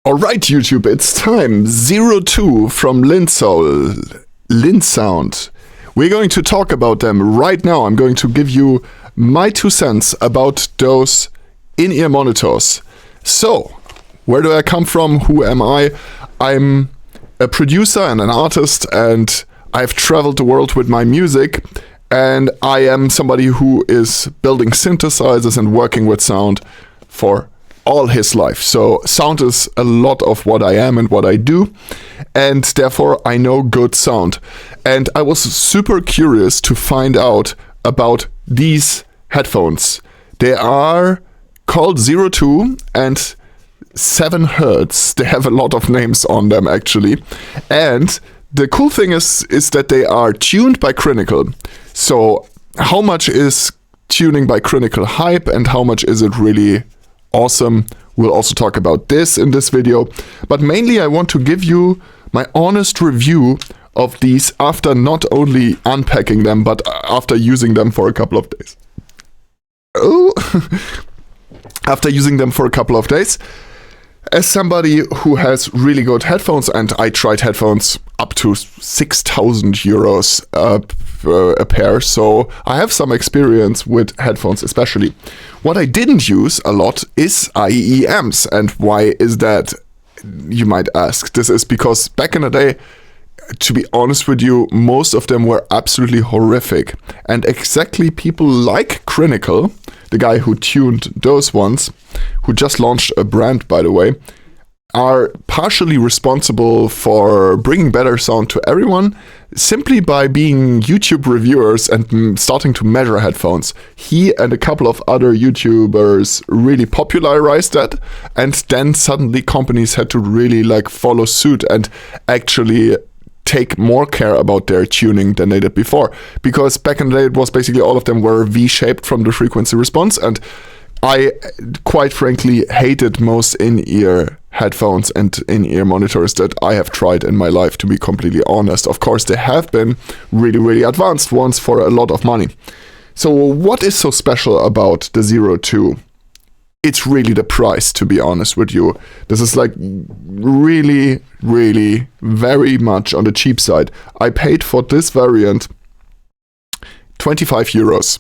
Alright YouTube, it's time. 02 from Linsound. We're going to talk about them right now. I'm going to give you my 2 cents about those in-ear monitors. So, where do I come from? Who am I? I'm a producer and an artist, and I've traveled the world with my music, and I am somebody who is building synthesizers and working with sound for all his life. So sound is a lot of what I am and what I do, and therefore I know good sound. And I was super curious to find out about these headphones. They are called 02 and 7 Hertz. They have a lot of names on them actually. And the cool thing is that they are tuned by Crinacle. So how much is tuning by Crinacle hype and how much is it really awesome? We'll also talk about this in this video, but mainly I want to give you my honest review of these after not only unpacking them, but after using them for a couple of days. After using them for a couple of days. As somebody who has really good headphones, and I tried headphones up to 6,000 euros a pair, so I have some experience with headphones especially. What I didn't use a lot is IE amps, and why is that, you might ask? This is because back in the day, to be honest with you, most of them were absolutely horrific, and exactly people like Crinacle, the guy who tuned those ones, who just launched a brand by the way, are partially responsible for bringing better sound to everyone simply by being YouTube reviewers and starting to measure headphones. He and a couple of other YouTubers really popularized that, and then suddenly companies had to really follow suit and actually take more care about their tuning than they did before. Because back in the day, it was basically all of them were V-shaped from the frequency response, and I quite frankly hated most in-ear headphones and in-ear monitors that I have tried in my life, to be completely honest. Of course, there have been really, really advanced ones for a lot of money. So what is so special about the 02? It's really the price, to be honest with you. This is really, really very much on the cheap side. I paid for this variant 25 euros.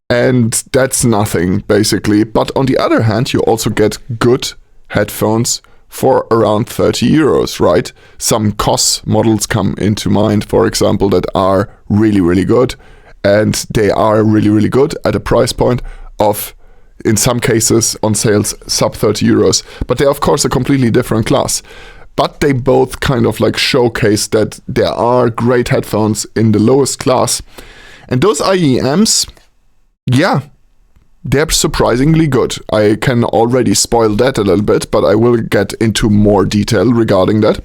And that's nothing, basically. But on the other hand, you also get good headphones for around 30 euros, right? Some COS models come into mind, for example, that are really, really good. And they are really, really good at a price point of, in some cases, on sales, sub 30 euros. But they're, of course, a completely different class. But they both kind of showcase that there are great headphones in the lowest class. And those IE amps, yeah, they're surprisingly good. I can already spoil that a little bit, but I will get into more detail regarding that.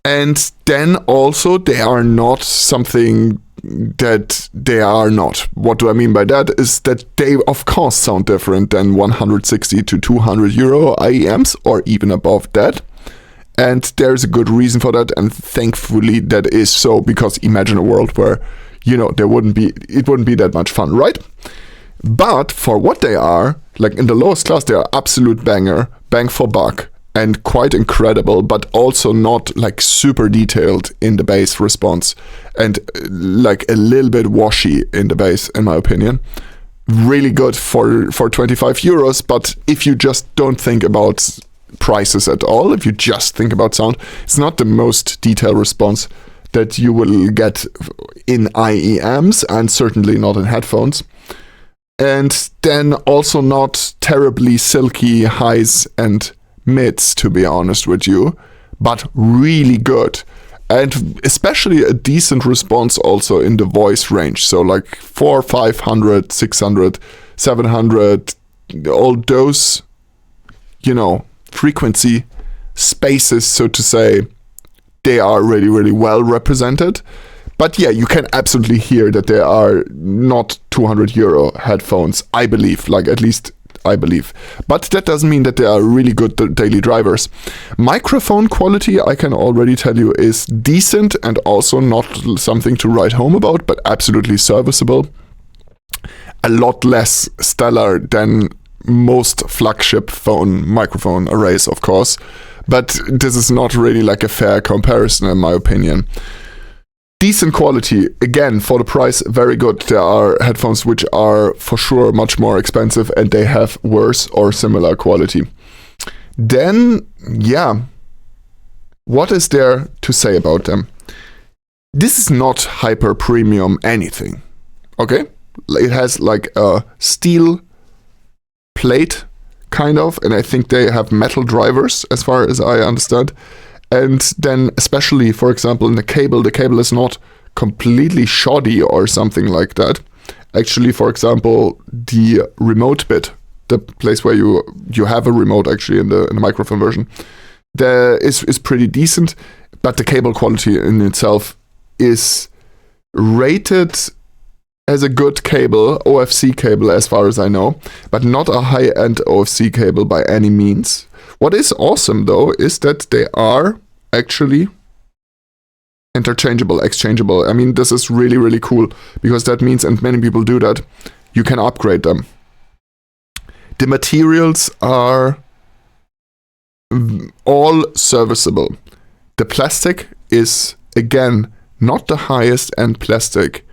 And then also, they are not something that they are not. What do I mean by that? Is that they, of course, sound different than 160 to 200 euro IE amps, or even above that. And there's a good reason for that, and thankfully that is so, because imagine a world where, it wouldn't be that much fun, right? But for what they are, in the lowest class, they are absolute banger, bang for buck, and quite incredible, but also not super detailed in the bass response, and a little bit washy in the bass, in my opinion. Really good for 25 euros, but if you just don't think about prices at all, if you just think about sound, it's not the most detailed response that you will get in IE amps, and certainly not in headphones. And then also not terribly silky highs and mids, to be honest with you, but really good. And especially a decent response also in the voice range. So 400, 500, 600, 700, all those, frequency spaces, so to say, they are really, really well represented. But yeah, you can absolutely hear that they are not 200 euro headphones, I believe, at least I believe. But that doesn't mean that they are really good daily drivers. Microphone quality, I can already tell you, is decent and also not something to write home about, but absolutely serviceable. A lot less stellar than most flagship phone microphone arrays, of course. But this is not really like a fair comparison in my opinion. Decent quality, again, for the price, very good. There are headphones which are for sure much more expensive and they have worse or similar quality. Then, yeah, what is there to say about them? This is not hyper premium anything, okay? It has like a steel plate, kind of, and I think they have metal drivers, as far as I understand. And then, especially, for example, in the cable is not completely shoddy or something like that. Actually, for example, the remote bit, the place where you have a remote actually in the microphone version, there is pretty decent, but the cable quality in itself is rated as a good cable, OFC cable as far as I know, but not a high-end OFC cable by any means. What is awesome though is that they are actually interchangeable, exchangeable. I mean, this is really, really cool because that means, and many people do that, you can upgrade them. The materials are all serviceable. The plastic is, again, not the highest end plastic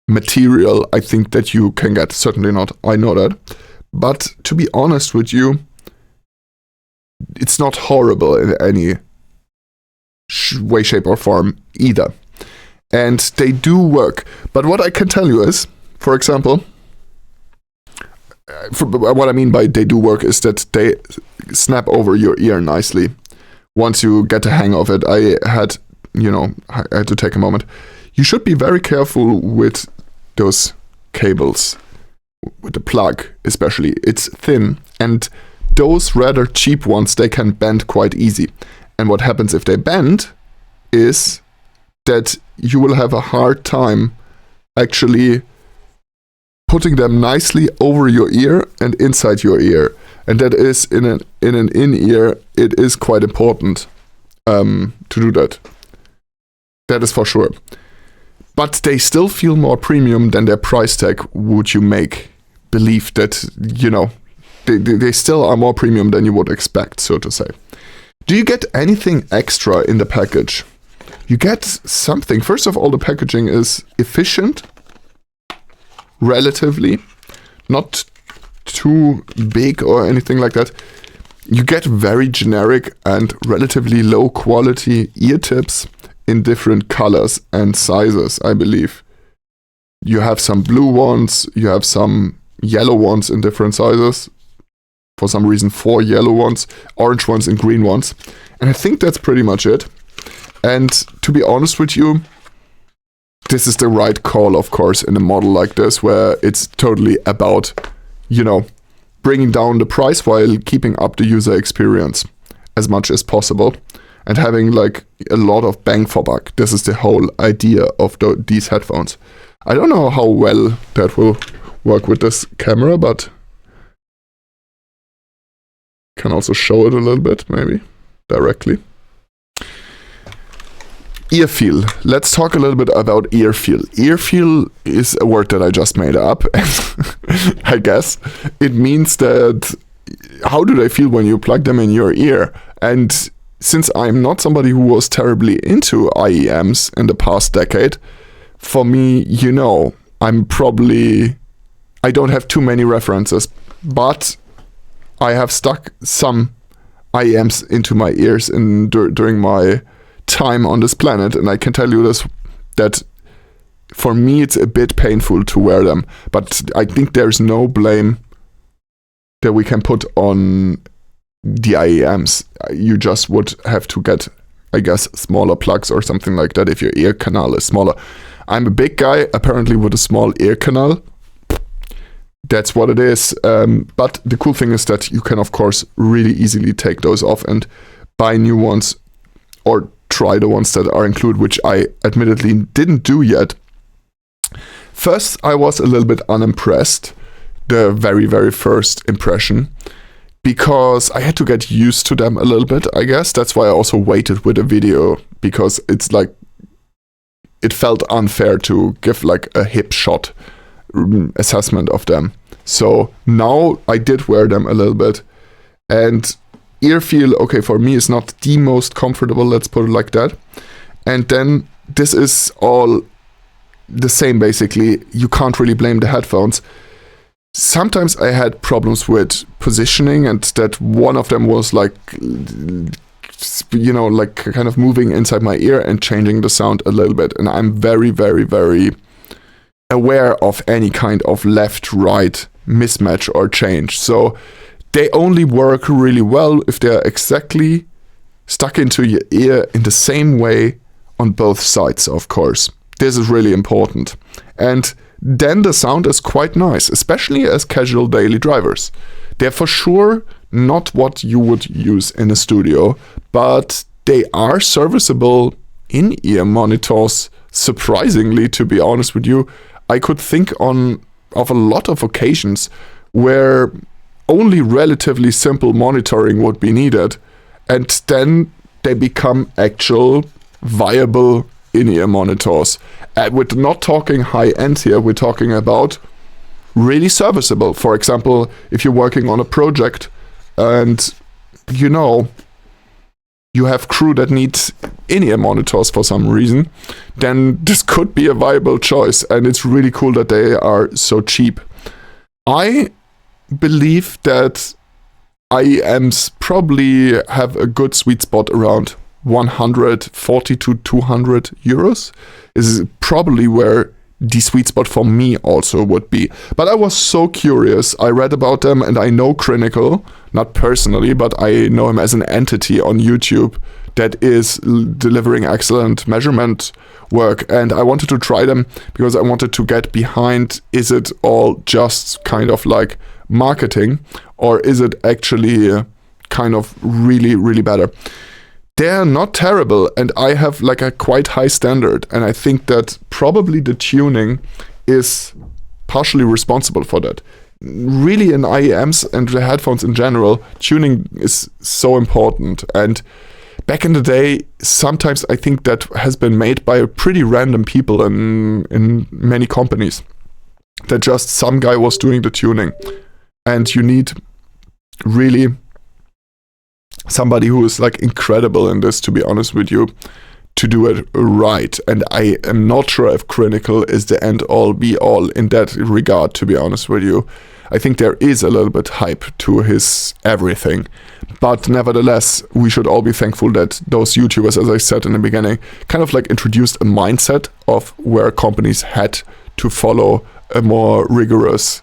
material I think that you can get. Certainly not, I know that. But to be honest with you, it's not horrible in any way, shape, or form either. And they do work. But what I can tell you is, for example, what I mean by they do work is that they snap over your ear nicely. Once you get the hang of it, I had to take a moment. You should be very careful with those cables, with the plug especially. It's thin, and those rather cheap ones, they can bend quite easy. And what happens if they bend is that you will have a hard time actually putting them nicely over your ear and inside your ear. And that is in an in-ear, it is quite important to do that. That is for sure. But they still feel more premium than their price tag would you make believe that, they still are more premium than you would expect, so to say. Do you get anything extra in the package? You get something. First of all, the packaging is efficient, relatively, not too big or anything like that. You get very generic and relatively low quality ear tips in different colors and sizes, I believe. You have some blue ones, you have some yellow ones in different sizes. For some reason, 4 yellow ones, orange ones, and green ones. And I think that's pretty much it. And to be honest with you, this is the right call, of course, in a model like this, where it's totally about, bringing down the price while keeping up the user experience as much as possible and having like a lot of bang for buck. This is the whole idea of these headphones. I don't know how well that will work with this camera, but can also show it a little bit, maybe, directly. Ear feel. Let's talk a little bit about ear feel. Ear feel is a word that I just made up, I guess. It means that how do they feel when you plug them in your ear? And since I'm not somebody who was terribly into IEMs in the past decade, for me, I don't have too many references, but I have stuck some IEMs into my ears during my time on this planet, and I can tell you this, that for me it's a bit painful to wear them, but I think there's no blame that we can put on the IEMs. You just would have to get, I guess, smaller plugs or something like that if your ear canal is smaller. I'm a big guy, apparently, with a small ear canal. That's what it is. But the cool thing is that you can, of course, really easily take those off and buy new ones or try the ones that are included, which I admittedly didn't do yet. First, I was a little bit unimpressed, the very, very first impression, because I had to get used to them a little bit, I guess. That's why I also waited with a video, because it's like, it felt unfair to give like a hip shot assessment of them. So now I did wear them a little bit, and ear feel, okay, for me is not the most comfortable, let's put it like that. And then this is all the same, basically. You can't really blame the headphones. Sometimes I had problems with positioning, and that one of them was like, you know, like kind of moving inside my ear and changing the sound a little bit. And I'm very, very, very aware of any kind of left-right mismatch or change. So they only work really well if they're exactly stuck into your ear in the same way on both sides, of course. This is really important. And then the sound is quite nice, especially as casual daily drivers. They're for sure not what you would use in a studio, but they are serviceable in-ear monitors, surprisingly, to be honest with you. I could think of a lot of occasions where only relatively simple monitoring would be needed, and then they become actual viable in-ear monitors. We're not talking high-end here, we're talking about really serviceable. For example, if you're working on a project and, you know, you have crew that needs in-ear monitors for some reason, then this could be a viable choice, and it's really cool that they are so cheap. I believe that IEMs probably have a good sweet spot around 140 to 200 euros is probably where the sweet spot for me also would be. But I was so curious. I read about them, and I know Crinacle, not personally, but I know him as an entity on YouTube that is delivering excellent measurement work. And I wanted to try them because I wanted to get behind, is it all just kind of like marketing, or is it actually kind of really, really better? They're not terrible, and I have like a quite high standard, and I think that probably the tuning is partially responsible for that. Really, in IEMs and the headphones in general, tuning is so important. And back in the day, sometimes I think that has been made by pretty random people in many companies. That just some guy was doing the tuning, and you need really somebody who is like incredible in this, to be honest with you, to do it right. And I am not sure if Crinacle is the end all be all in that regard, to be honest with you. I think there is a little bit hype to his everything, but nevertheless, we should all be thankful that those YouTubers, as I said in the beginning, kind of like introduced a mindset of where companies had to follow a more rigorous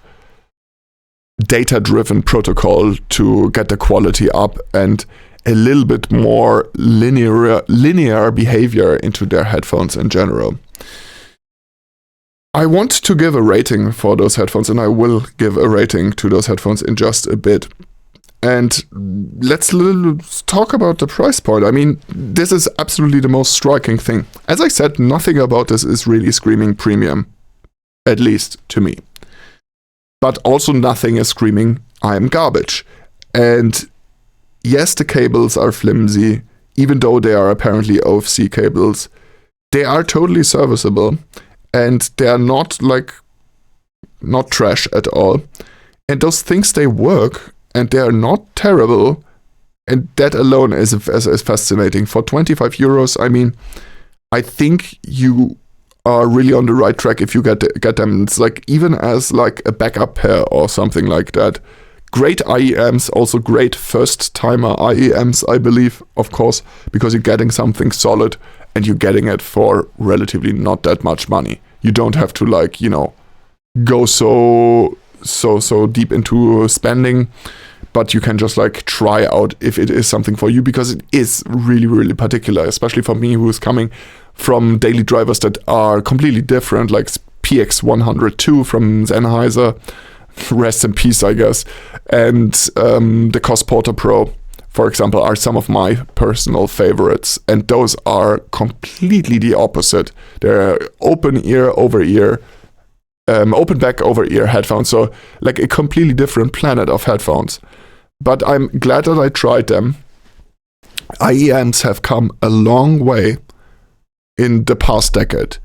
data-driven protocol to get the quality up, and a little bit more linear behavior into their headphones in general. I want to give a rating for those headphones, and I will give a rating to those headphones in just a bit. And let's talk about the price point. I mean, this is absolutely the most striking thing. As I said, nothing about this is really screaming premium, at least to me. But also nothing is screaming, I'm garbage. And yes, the cables are flimsy, even though they are apparently OFC cables. They are totally serviceable, and they are not trash at all. And those things, they work, and they are not terrible. And that alone is fascinating. For 25 euros, I mean, I think you are really on the right track if you get them. It's like even as like a backup pair or something like that. Great IEMs, also great first timer IEMs, I believe, of course, because you're getting something solid and you're getting it for relatively not that much money. You don't have to like, you know, go so deep into spending, but you can just like try out if it is something for you, because it is really, really particular, especially for me, who is coming from daily drivers that are completely different, like PX102 from Sennheiser, rest in peace, I guess, and the Cos Porter Pro, for example, are some of my personal favorites, and those are completely the opposite. They're open ear over ear, open back over ear headphones, so like a completely different planet of headphones. But I'm glad that I tried them. IEMs have come a long way in the past decade,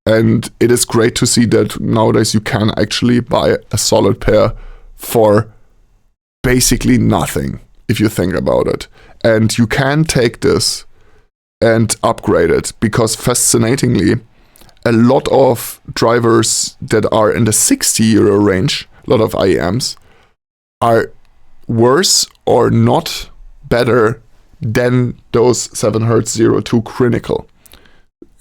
and it is great to see that nowadays you can actually buy a solid pair for basically nothing. if you think about it. And you can take this and upgrade it, because fascinatingly, a lot of drivers that are in the 60 euro range, a lot of IEMs, are worse or not better than those 7Hz02 Crinacle.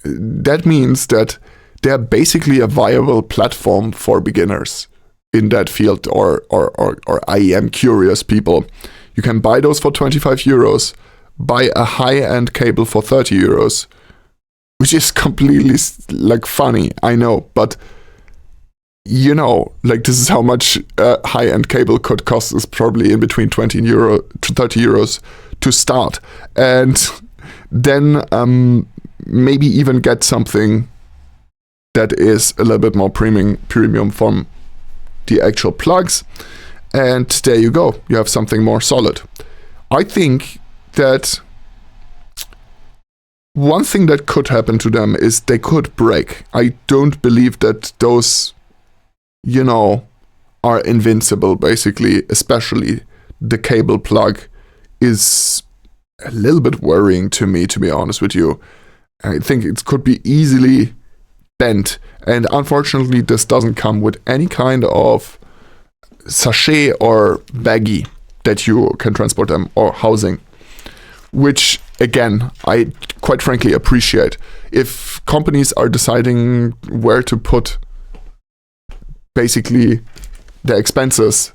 That means that they're basically a viable platform for beginners in that field, or IEM curious people. You can buy those for 25 euros, buy a high-end cable for 30 euros, which is completely like funny, I know, but you know, like this is how much a high-end cable could cost, is probably in between 20 euro to 30 euros to start. And then maybe even get something that is a little bit more premium from the actual plugs. And there you go, you have something more solid. I think that one thing that could happen to them is they could break. I don't believe that those, you know, are invincible, basically. Especially the cable plug is a little bit worrying to me, to be honest with you. I think it could be easily bent, and unfortunately this doesn't come with any kind of sachet or baggie that you can transport them, or housing, which again I quite frankly appreciate. If companies are deciding where to put basically their expenses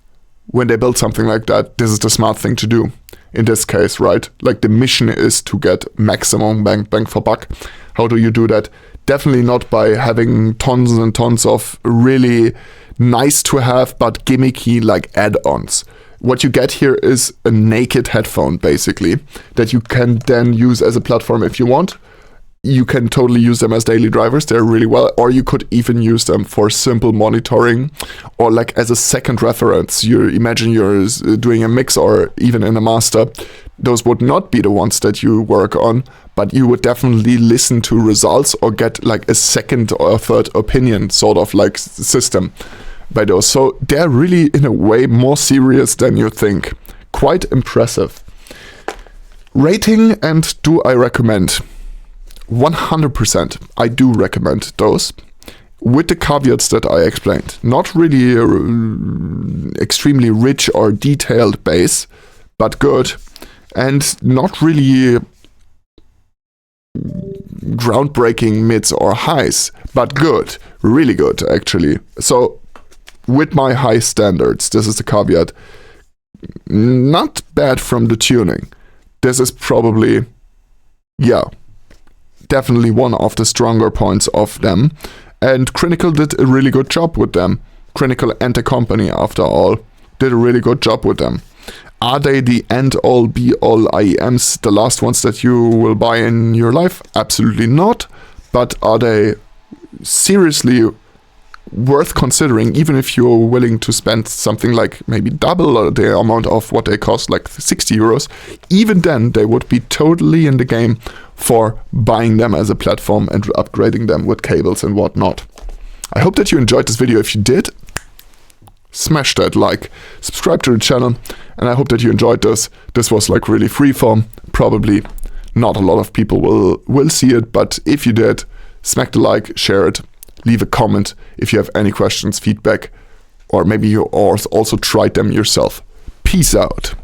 when they build something like that, this is the smart thing to do in this case, right? Like the mission is to get maximum bang for buck. How do you do that? Definitely not by having tons and tons of really nice to have but gimmicky like add-ons. What you get here is a naked headphone, basically, that you can then use as a platform if you want. You can totally use them as daily drivers. They're really well, or you could even use them for simple monitoring, or like as a second reference. You imagine you're doing a mix or even in a master. Those would not be the ones that you work on, but you would definitely listen to results or get like a second or third opinion sort of like system by those. So they're really in a way more serious than you think. Quite impressive. Rating and do I recommend? 100%. I do recommend those, with the caveats that I explained. Not really extremely rich or detailed bass, but good. And not really groundbreaking mids or highs, but good. Really good, actually. So, with my high standards, this is the caveat. Not bad from the tuning. This is probably, yeah, definitely one of the stronger points of them. And Crinacle did a really good job with them. Crinacle and the company, after all, did a really good job with them. Are they the end-all, be-all IEMs, the last ones that you will buy in your life? Absolutely not. But are they seriously worth considering, even if you're willing to spend something like maybe double the amount of what they cost, like 60 euros? Even then, they would be totally in the game for buying them as a platform and upgrading them with cables and whatnot. I hope that you enjoyed this video. If you did, smash that like, subscribe to the channel, and I hope that you enjoyed this. This was like really freeform. Probably not a lot of people will see it, but if you did, smack the like, share it, leave a comment if you have any questions, feedback, or maybe you also tried them yourself. Peace out.